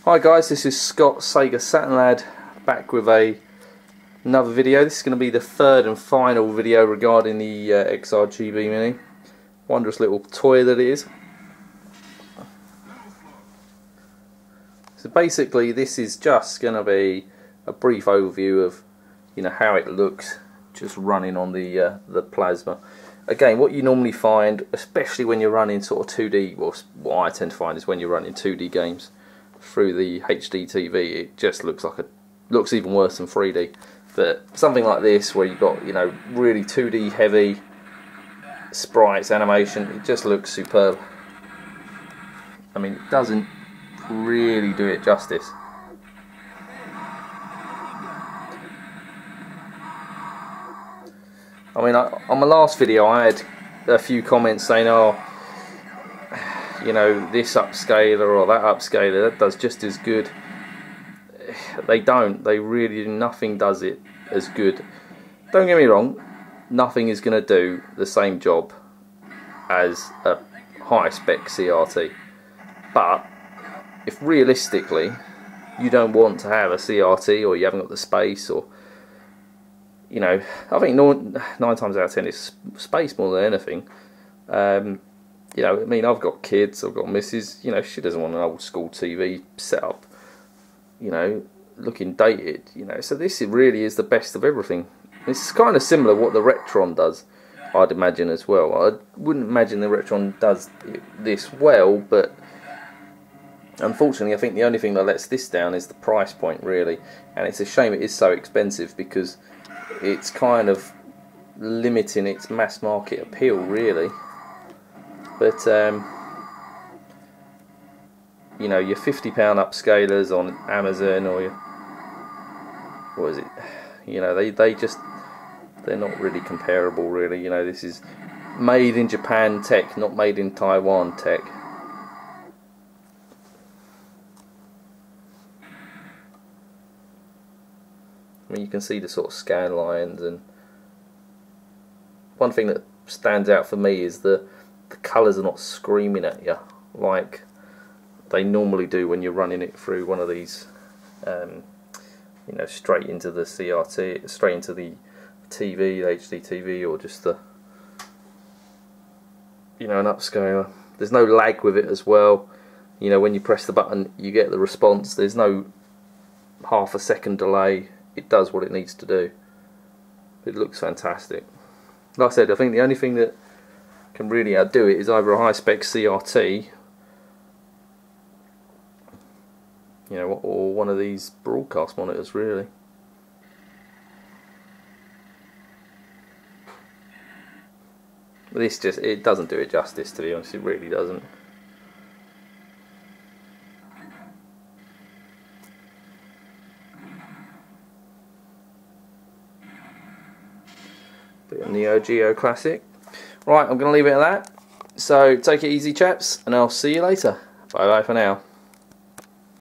Hi guys, this is Scott Sega Saturn Lad back with another video. This is going to be the third and final video regarding the XRGB Mini. Wondrous little toy that it is. So basically this is just going to be a brief overview of how it looks just running on the plasma. Again, what you normally find, especially when you're running sort of 2D, well, what I tend to find is when you're running 2D games through the HD TV, it just looks even worse than 3D. But something like this, where you've got really 2D heavy sprites, animation, it just looks superb. I mean, it doesn't really do it justice. I mean, on my last video I had a few comments saying, oh, this upscaler or that upscaler, that does just as good. They don't. They really do. Nothing does it as good. Don't get me wrong, nothing is going to do the same job as a high spec CRT. But if realistically you don't want to have a CRT, or you haven't got the space, or I think 9 times out of 10 it's space more than anything. I mean, I've got kids, I've got a missus, she doesn't want an old school TV setup, looking dated, so this really is the best of everything. It's kind of similar what the Retron does, I'd imagine, as well. I wouldn't imagine the Retron does this well, but unfortunately I think the only thing that lets this down is the price point, really, and it's a shame it is so expensive, because it's kind of limiting its mass market appeal, really. But your £50 upscalers on Amazon, or your, what is it? They're not really comparable, really. This is made in Japan tech, not made in Taiwan tech. I mean, you can see the sort of scan lines, and one thing that stands out for me is the colours are not screaming at you like they normally do when you're running it through one of these, straight into the CRT, straight into the TV, the HD TV, or just the, an upscaler. There's no lag with it as well. When you press the button, you get the response. There's no half-a second delay. It does what it needs to do. It looks fantastic. Like I said, I think the only thing that can really outdo it is either a high-spec CRT, or one of these broadcast monitors, really. But it doesn't do it justice, to be honest. It really doesn't. Bit of Neo Geo classic. Right, I'm going to leave it at that. So take it easy, chaps, and I'll see you later. Bye bye for now.